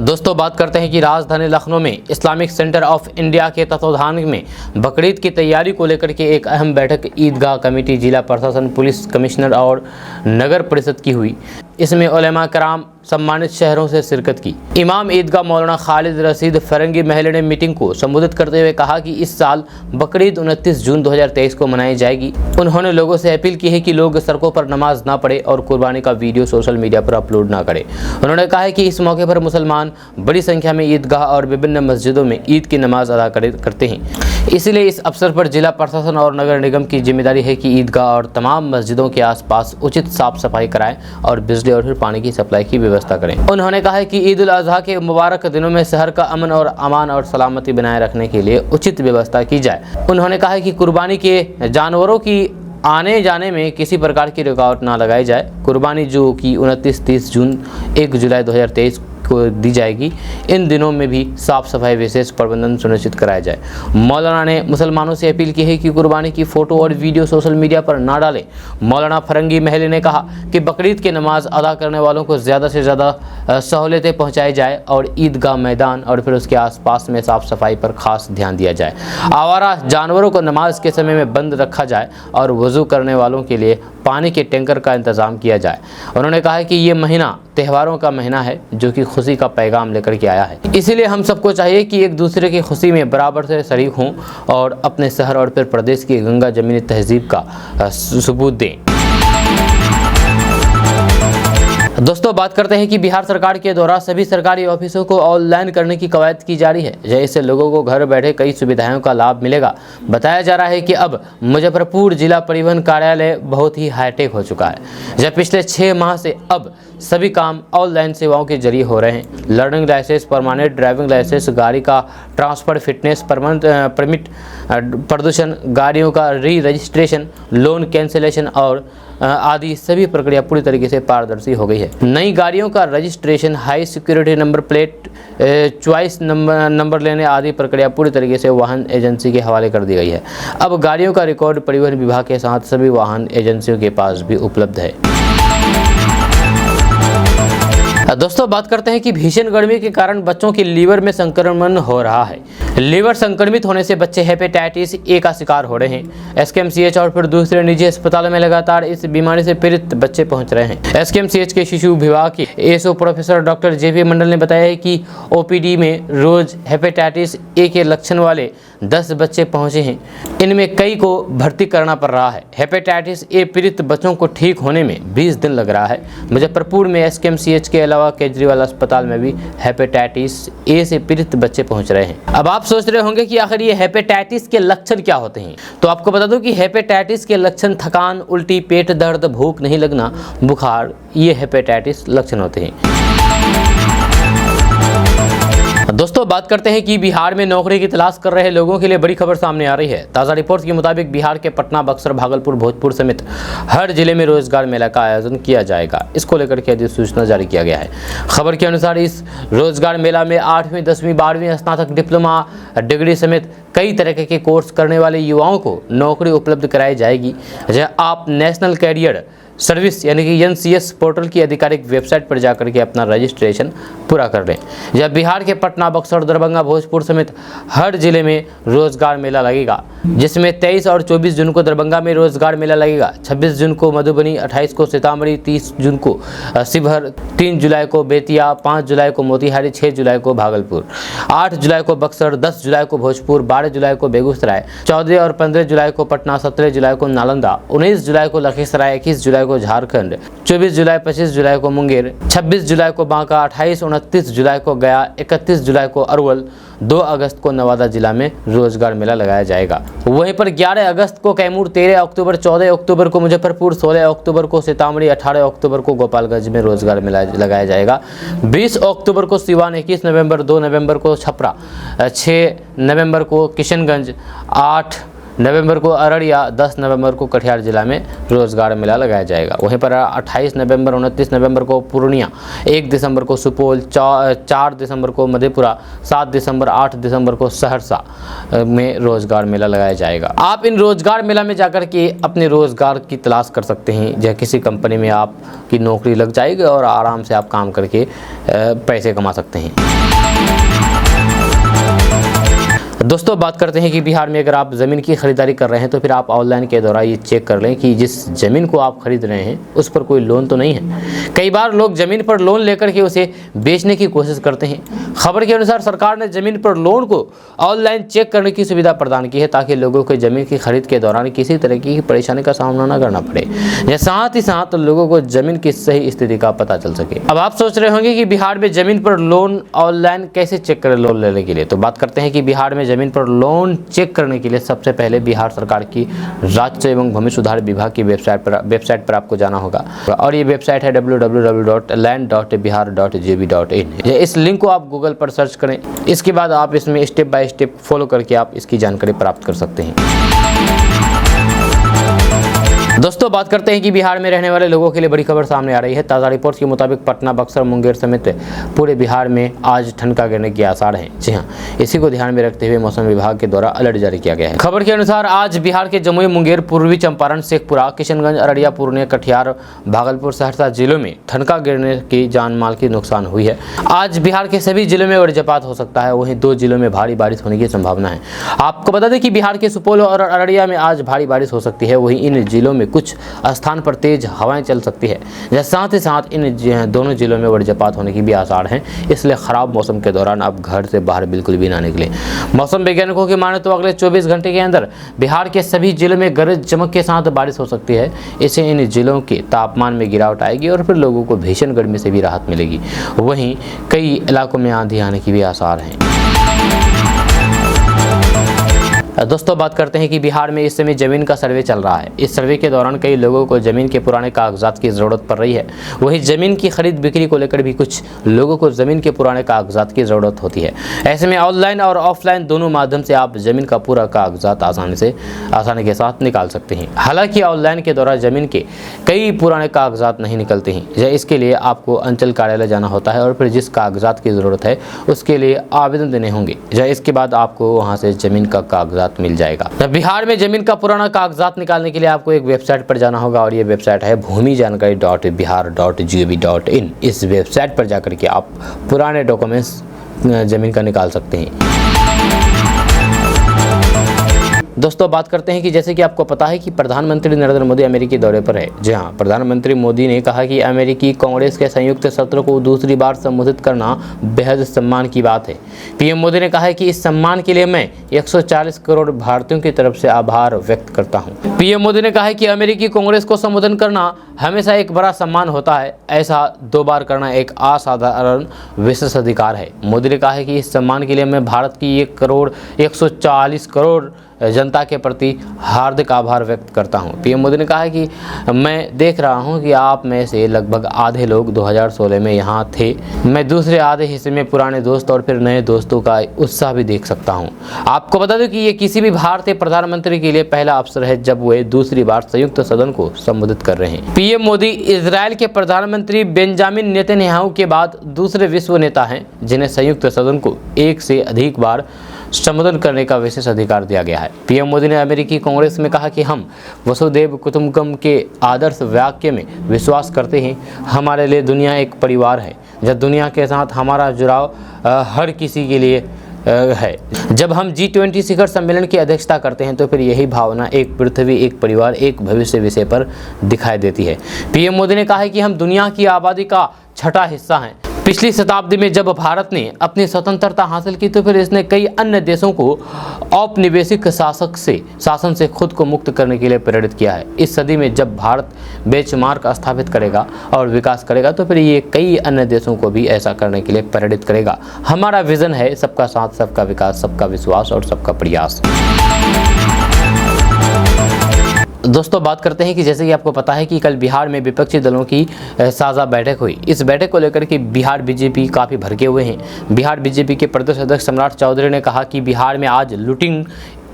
Speaker 1: दोस्तों, बात करते हैं कि राजधानी लखनऊ में इस्लामिक सेंटर ऑफ इंडिया के तत्वाधान में बकरीद की तैयारी को लेकर के एक अहम बैठक ईदगाह कमेटी, जिला प्रशासन, पुलिस कमिश्नर और नगर परिषद की हुई। इसमें उलेमा कराम, सम्मानित शहरों से शिरकत की। इमाम ईदगाह मौलाना खालिद रशीद फरंगी महल ने मीटिंग को संबोधित करते हुए कहा कि इस साल बकरीद 29 जून 2023 को मनाई जाएगी। उन्होंने लोगों से अपील की है कि लोग सड़कों पर नमाज ना पढ़े और कुर्बानी का वीडियो सोशल मीडिया पर अपलोड ना करें। उन्होंने कहा है कि इस मौके पर मुसलमान बड़ी संख्या में ईदगाह और विभिन्न मस्जिदों में ईद की नमाज अदा करते हैं। इसलिए इस अवसर पर जिला प्रशासन और नगर निगम की जिम्मेदारी है कि ईदगाह और तमाम मस्जिदों के आसपास उचित साफ सफाई कराएं और बिजली और फिर पानी की सप्लाई की व्यवस्था करें। उन्होंने कहा है कि ईद उल अजहा के मुबारक दिनों में शहर का अमन और अमान और सलामती बनाए रखने के लिए उचित व्यवस्था की जाए। उन्होंने कहा है कि कुर्बानी के जानवरों की आने जाने में किसी प्रकार की रुकावट ना लगाई जाए। कुर्बानी जो कि 29, 30 जून, 1 जुलाई 2023 को दी जाएगी, इन दिनों में भी साफ सफाई विशेष प्रबंधन सुनिश्चित कराया जाए। मौलाना ने मुसलमानों से अपील की है कि कुर्बानी की फोटो और वीडियो सोशल मीडिया पर ना डालें। मौलाना फरंगी महली ने कहा कि बकरीद की नमाज अदा करने वालों को ज़्यादा से ज़्यादा सहूलियतें पहुँचाई जाए और ईदगाह मैदान और फिर उसके आसपास में साफ सफाई पर खास ध्यान दिया जाए। आवारा जानवरों को नमाज के समय में बंद रखा जाए और वज़ू करने वालों के लिए पानी के टैंकर का इंतज़ाम किया जाए। उन्होंने कहा कि ये महीना त्योहारों का महीना है जो कि खुशी का पैगाम लेकर के आया है। इसीलिए हम सबको चाहिए कि एक दूसरे की खुशी में बराबर से शरीक हों और अपने शहर और फिर प्रदेश की गंगा जमीनी तहजीब का सबूत दें। दोस्तों, बात करते हैं कि बिहार सरकार के द्वारा सभी सरकारी ऑफिसों को ऑनलाइन करने की कवायद की जा रही है, जिससे लोगों को घर बैठे कई सुविधाओं का लाभ मिलेगा। बताया जा रहा है कि अब मुजफ्फरपुर जिला परिवहन कार्यालय बहुत ही हाईटेक हो चुका है, जब पिछले 6 माह से अब सभी काम ऑनलाइन सेवाओं के जरिए हो रहे हैं। Learning licence, permanent driving licence, गाड़ी का ट्रांसफर, फिटनेस परमिट, प्रदूषण, गाड़ियों का री रजिस्ट्रेशन, लोन कैंसिलेशन और आदि सभी प्रक्रिया पूरी तरीके से पारदर्शी हो गई है। नई गाड़ियों का registration, high security number plate, choice number लेने आदि प्रक्रिया पूरी तरीके से वाहन एजेंसी के हवाले कर दी गई है। अब गाड़ियों का रिकॉर्ड परिवहन विभाग के साथ सभी वाहन एजेंसियों के पास भी उपलब्ध है। दोस्तों, बात करते हैं कि भीषण गर्मी के कारण बच्चों के लीवर में संक्रमण हो रहा है। लीवर संक्रमित होने से बच्चे हेपेटाइटिस ए का शिकार हो रहे हैं। एसकेएमसीएच और फिर दूसरे निजी अस्पतालों में लगातार इस बीमारी से पीड़ित बच्चे पहुंच रहे हैं। एसकेएमसीएच के शिशु विभाग के एसओ प्रोफेसर डॉक्टर जेपी मंडल ने बताया है कि ओपीडी में रोज हेपेटाइटिस ए के लक्षण वाले 10 बच्चे पहुंचे हैं। इनमें कई को भर्ती करना पड़ रहा है। हेपेटाइटिस ए पीड़ित बच्चों को ठीक होने में 20 दिन लग रहा है। मुजफ्फरपुर में एसकेएमसीएच के अलावा केजरीवाल अस्पताल में भी हेपेटाइटिस ए से पीड़ित बच्चे पहुंच रहे हैं। अब आप सोच रहे होंगे कि आखिर ये हेपेटाइटिस के लक्षण क्या होते हैं, तो आपको बता दूं कि हेपेटाइटिस के लक्षण थकान, उल्टी, पेट दर्द, भूख नहीं लगना, बुखार, ये हेपेटाइटिस लक्षण होते हैं। दोस्तों, बात करते हैं कि बिहार में नौकरी की तलाश कर रहे लोगों के लिए बड़ी खबर सामने आ रही है। ताज़ा रिपोर्ट के मुताबिक बिहार के पटना, बक्सर, भागलपुर, भोजपुर समेत हर जिले में रोजगार मेला का आयोजन किया जाएगा। इसको लेकर के अधिसूचना जारी किया गया है। खबर के अनुसार इस रोजगार मेला में 8वीं, 10वीं, 12वीं, स्नातक, डिप्लोमा डिग्री समेत कई तरह के कोर्स करने वाले युवाओं को नौकरी उपलब्ध कराई जाएगी। जहां आप नेशनल कैरियर सर्विस यानी कि NCS पोर्टल की आधिकारिक वेबसाइट पर जाकर के अपना रजिस्ट्रेशन पूरा कर लें। जब बिहार के पटना, बक्सर, दरभंगा, भोजपुर समेत हर जिले में रोजगार मेला लगेगा, जिसमें 23 और 24 जून को दरभंगा में रोजगार मेला लगेगा, 26 जून को मधुबनी, 28 को सीतामढ़ी, 30 जून को शिवहर, 3 जुलाई को बेतिया, 5 जुलाई को मोतिहारी, 6 जुलाई को भागलपुर, 8 जुलाई को बक्सर, 10 जुलाई को भोजपुर, 12 जुलाई को बेगूसराय, 14 और 15 जुलाई को पटना, 17 जुलाई को नालंदा, 19 जुलाई को लखीसराय, 21 जुलाई को झारखंड, 24 जुलाई 25 जुलाई को मुंगेर, 26 जुलाई को बांका, 28 29 जुलाई को गया, 31 जुलाई को अरवल, 2 अगस्त को नवादा जिला में रोजगार मेला लगाया जाएगा। वहीं पर 11 अगस्त को कैमूर, 13 अक्टूबर, 14 अक्टूबर को मुजफ्फरपुर, 16 अक्टूबर को सीतामढ़ी, 18 अक्टूबर को गोपालगंज में रोजगार मेला लगाया जाएगा, 20 अक्टूबर को सिवान, 21 नवंबर, 2 नवंबर को छपरा, 6 नवंबर को किशनगंज, 8 नवंबर को अररिया, 10 नवंबर को कटिहार जिला में रोजगार मेला लगाया जाएगा। वहीं पर 28 नवंबर, 29 नवंबर को पूर्णिया, 1 दिसंबर को सुपौल, 4 दिसंबर को मधेपुरा, 7 दिसंबर, 8 दिसंबर को सहरसा में रोजगार मेला लगाया जाएगा। आप इन रोजगार मेला में जाकर के अपने रोजगार की तलाश कर सकते हैं, या किसी कंपनी में आपकी नौकरी लग जाएगी और आराम से आप काम करके पैसे कमा सकते हैं। दोस्तों, बात करते हैं कि बिहार में अगर आप ज़मीन की खरीदारी कर रहे हैं तो फिर आप ऑनलाइन के द्वारा ये चेक कर लें कि जिस ज़मीन को आप खरीद रहे हैं उस पर कोई लोन तो नहीं है। कई बार लोग ज़मीन पर लोन लेकर के उसे बेचने की कोशिश करते हैं। खबर के अनुसार सरकार ने ज़मीन पर लोन को ऑनलाइन चेक करने की सुविधा प्रदान की है, ताकि लोगों को ज़मीन की खरीद के दौरान किसी तरह की परेशानी का सामना न करना पड़े, या साथ ही साथ लोगों को ज़मीन की सही स्थिति का पता चल सके। अब आप सोच रहे होंगे कि बिहार में ज़मीन पर लोन ऑनलाइन कैसे चेक करें लोन लेने के लिए। तो बात करते हैं कि बिहार में ज़मीन पर लोन चेक करने के लिए सबसे पहले बिहार सरकार की राजस्व एवं भूमि सुधार विभाग की वेबसाइट पर आपको जाना होगा, और ये वेबसाइट है www.land.bihar.gov.in। इस लिंक को आप गूगल पर सर्च करें। इसके बाद आप इसमें स्टेप बाय स्टेप फॉलो करके आप इसकी जानकारी प्राप्त कर सकते हैं। दोस्तों, बात करते हैं कि बिहार में रहने वाले लोगों के लिए बड़ी खबर सामने आ रही है। ताज़ा रिपोर्ट्स के मुताबिक पटना, बक्सर, मुंगेर समेत पूरे बिहार में आज ठनका गिरने के आसार हैं। जी हां, इसी को ध्यान में रखते हुए मौसम विभाग के द्वारा अलर्ट जारी किया गया है। खबर के अनुसार आज बिहार के जमुई, मुंगेर, पूर्वी चंपारण, शेखपुरा, किशनगंज, अररिया, पूर्णिया, कटिहार, भागलपुर, सहरसा जिलों में ठनका गिरने की जान माल की नुकसान हुई है। आज बिहार के सभी जिलों में वज्रपात हो सकता है, वहीं 2 जिलों में भारी बारिश होने की संभावना है। आपको बता दें कि बिहार के सुपौल और अररिया में आज भारी बारिश हो सकती है। वहीं इन जिलों में कुछ स्थान पर तेज हवाएं चल सकती है। साथ ही साथ इन दोनों जिलों में वज्रपात होने की भी आसार हैं, इसलिए खराब मौसम के दौरान आप घर से बाहर बिल्कुल भी ना निकलें। मौसम वैज्ञानिकों की माने तो अगले 24 घंटे के अंदर बिहार के सभी जिलों में गरज चमक के साथ बारिश हो सकती है। इससे इन जिलों के तापमान में गिरावट आएगी और फिर लोगों को भीषण गर्मी से भी राहत मिलेगी। वहीं कई इलाकों में आंधी आने की भी आसार हैं। दोस्तों, बात करते हैं कि बिहार में इस समय ज़मीन का सर्वे चल रहा है। इस सर्वे के दौरान कई लोगों को ज़मीन के पुराने कागजात की ज़रूरत पड़ रही है। वहीं ज़मीन की खरीद बिक्री को लेकर भी कुछ लोगों को ज़मीन के पुराने कागजात की ज़रूरत होती है। ऐसे में ऑनलाइन और ऑफलाइन दोनों माध्यम से आप ज़मीन का पूरा कागजात आसानी के साथ निकाल सकते हैं। हालांकि ऑनलाइन के दौरान ज़मीन के कई पुराने कागजात नहीं निकलते हैं। इसके लिए आपको अंचल कार्यालय जाना होता है और फिर जिस कागजात की ज़रूरत है उसके लिए आवेदन देने होंगे। इसके बाद आपको वहाँ से ज़मीन का कागजात मिल जाएगा। बिहार में जमीन का पुराना कागजात निकालने के लिए आपको एक वेबसाइट पर जाना होगा, और ये वेबसाइट है bhumijankari.bihar.gov.in। इस वेबसाइट पर जाकर के आप पुराने डॉक्यूमेंट्स जमीन का निकाल सकते हैं। दोस्तों, बात करते हैं कि जैसे कि आपको पता है कि प्रधानमंत्री नरेंद्र मोदी अमेरिकी दौरे पर है। जी हाँ, प्रधानमंत्री मोदी ने कहा कि अमेरिकी कांग्रेस के संयुक्त सत्र को दूसरी बार संबोधित करना बेहद सम्मान की बात है। पीएम मोदी ने कहा है कि इस सम्मान के लिए मैं 140 करोड़ भारतीयों की तरफ से आभार व्यक्त करता हूँ। पीएम मोदी ने कहा है कि अमेरिकी कांग्रेस को संबोधन करना हमेशा एक बड़ा सम्मान होता है। ऐसा 2 बार करना एक असाधारण विशेष अधिकार है। मोदी ने कहा है कि इस सम्मान के लिए मैं भारत की 140 करोड़ जनता के प्रति हार्दिक आभार व्यक्त करता हूं। पीएम मोदी ने कहा है कि मैं देख रहा हूं कि आप में से लगभग आधे लोग 2016 में यहां थे। मैं दूसरे आधे हिस्से में पुराने दोस्त और फिर नए दोस्तों का उत्साह भी देख सकता हूं। आपको बता दूं कि ये किसी भी भारतीय प्रधानमंत्री के लिए पहला अवसर है जब वे दूसरी बार संयुक्त सदन को संबोधित कर रहे हैं। पीएम मोदी इजराइल के प्रधानमंत्री बेंजामिन नेतन्याहू के बाद दूसरे विश्व नेता हैं जिन्हें संयुक्त सदन को एक से अधिक बार संबोधन करने का विशेष अधिकार दिया गया है। पीएम मोदी ने अमेरिकी कांग्रेस में कहा कि हम वसुधैव कुटुंबकम के आदर्श वाक्य में विश्वास करते हैं। हमारे लिए दुनिया एक परिवार है। जब दुनिया के साथ हमारा जुड़ाव हर किसी के लिए है। जब हम G20 शिखर सम्मेलन की अध्यक्षता करते हैं तो फिर यही भावना एक पृथ्वी, एक परिवार, एक भविष्य विषय पर दिखाई देती है। पीएम मोदी ने कहा है कि हम दुनिया की आबादी का छठा हिस्सा हैं। पिछली शताब्दी में जब भारत ने अपनी स्वतंत्रता हासिल की तो फिर इसने कई अन्य देशों को औपनिवेशिक शासन से खुद को मुक्त करने के लिए प्रेरित किया है। इस सदी में जब भारत बेंचमार्क स्थापित करेगा और विकास करेगा तो फिर ये कई अन्य देशों को भी ऐसा करने के लिए प्रेरित करेगा। हमारा विजन है सबका साथ, सबका विकास, सबका विश्वास और सबका प्रयास। दोस्तों बात करते हैं कि जैसे कि आपको पता है कि कल बिहार में विपक्षी दलों की साझा बैठक हुई। इस बैठक को लेकर के बिहार बीजेपी काफ़ी भड़के हुए हैं। बिहार बीजेपी के प्रदेश अध्यक्ष सम्राट चौधरी ने कहा कि बिहार में आज लूटिंग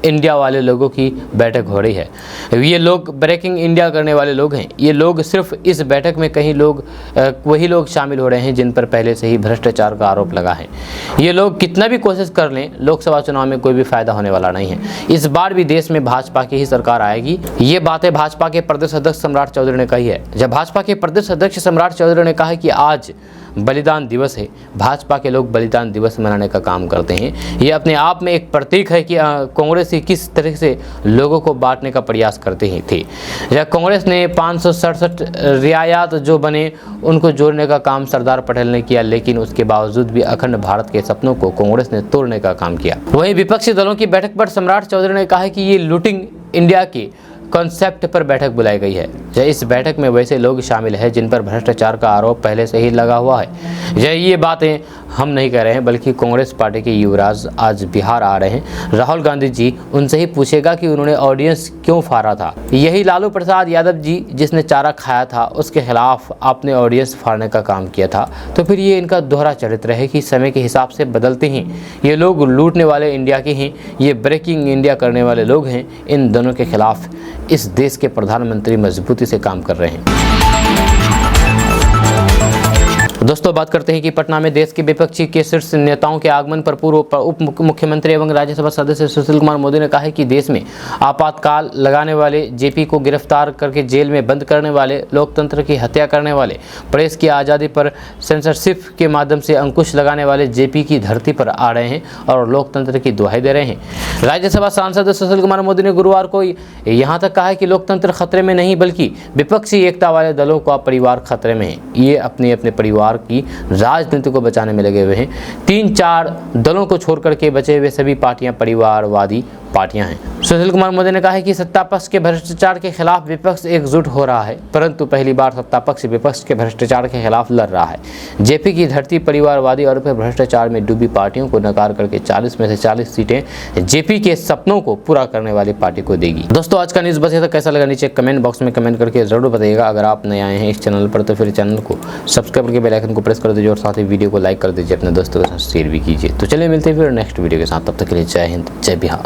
Speaker 1: इंडिया वाले लोगों की बैठक हो रही है। ये लोग ब्रेकिंग इंडिया करने वाले लोग हैं। ये लोग सिर्फ इस बैठक में वही लोग शामिल हो रहे हैं जिन पर पहले से ही भ्रष्टाचार का आरोप लगा है। ये लोग कितना भी कोशिश कर लें, लोकसभा चुनाव में कोई भी फायदा होने वाला नहीं है। इस बार भी देश में भाजपा की ही सरकार आएगी। ये बातें भाजपा के प्रदेश अध्यक्ष सम्राट चौधरी ने कही है। जब भाजपा के प्रदेश अध्यक्ष सम्राट चौधरी ने कहा कि आज बलिदान दिवस है, भाजपा के लोग बलिदान दिवस मनाने का काम करते हैं। ये अपने आप में एक प्रतीक है कि कांग्रेस किस तरह से लोगों को बांटने का प्रयास करते ही थे। जब कांग्रेस ने 567 रियायत जो बने उनको जोड़ने का काम सरदार पटेल ने किया, लेकिन उसके बावजूद भी अखंड भारत के सपनों को कांग्रेस ने तोड़ने का काम किया। वहीं विपक्षी दलों की बैठक पर सम्राट चौधरी ने कहा कि ये लूटिंग इंडिया की कॉन्सेप्ट पर बैठक बुलाई गई है। इस बैठक में वैसे लोग शामिल हैं जिन पर भ्रष्टाचार का आरोप पहले से ही लगा हुआ है। ये बातें हम नहीं कह रहे हैं, बल्कि कांग्रेस पार्टी के युवराज आज बिहार आ रहे हैं। राहुल गांधी जी उनसे ही पूछेगा कि उन्होंने ऑडियंस क्यों फाड़ा था। यही लालू प्रसाद यादव जी जिसने चारा खाया था उसके खिलाफ आपने ऑडियंस फाड़ने का काम किया था। तो फिर ये इनका दोहरा चरित्र है कि समय के हिसाब से बदलते हैं। ये लोग लूटने वाले इंडिया के हैं, ये ब्रेकिंग इंडिया करने वाले लोग हैं। इन दोनों के खिलाफ इस देश के प्रधानमंत्री मजबूती से काम कर रहे हैं। दोस्तों बात करते हैं कि पटना में देश के विपक्षी के शीर्ष नेताओं के आगमन पर पूर्व उप मुख्यमंत्री एवं राज्यसभा सदस्य सुशील कुमार मोदी ने कहा है कि देश में आपातकाल लगाने वाले, जेपी को गिरफ्तार करके जेल में बंद करने वाले, लोकतंत्र की हत्या करने वाले, प्रेस की आज़ादी पर सेंसरशिप के माध्यम से अंकुश लगाने वाले जेपी की धरती पर आ रहे हैं और लोकतंत्र की दुहाई दे रहे हैं। राज्यसभा सांसद सुशील कुमार मोदी ने गुरुवार को यहाँ तक कहा है कि लोकतंत्र खतरे में नहीं बल्कि विपक्षी एकता वाले दलों का परिवार खतरे में है। ये अपने अपने परिवार की राजनीति को बचाने में लगे हुए हैं। 3-4 दलों को छोड़ करके बचे हुए सभी पार्टियां परिवारवादी पार्टियां हैं। सुशील कुमार मोदी ने कहा है कि सत्ता पक्ष के भ्रष्टाचार के खिलाफ विपक्ष एकजुट हो रहा है, परंतु पहली बार सत्ता पक्ष विपक्ष के भ्रष्टाचार के खिलाफ लड़ रहा है। जेपी की धरती परिवारवादी और फिर भ्रष्टाचार में डूबी पार्टियों को नकार करके 40 में से 40 सीटें जेपी के सपनों को पूरा करने वाली पार्टी को देगी। दोस्तों आज का न्यूज़ बस ये था। कैसा लगा नीचे कमेंट बॉक्स में कमेंट करके जरूर बताइएगा। अगर आप नए आए हैं इस चैनल पर तो फिर चैनल को सब्सक्राइब करके बेल आइकन को प्रेस कर दीजिए और साथ ही वीडियो को लाइक कर दीजिए, अपने दोस्तों के साथ शेयर भी कीजिए। तो चलिए मिलते हैं फिर नेक्स्ट वीडियो के साथ। तब तक के लिए जय हिंद, जय बिहार।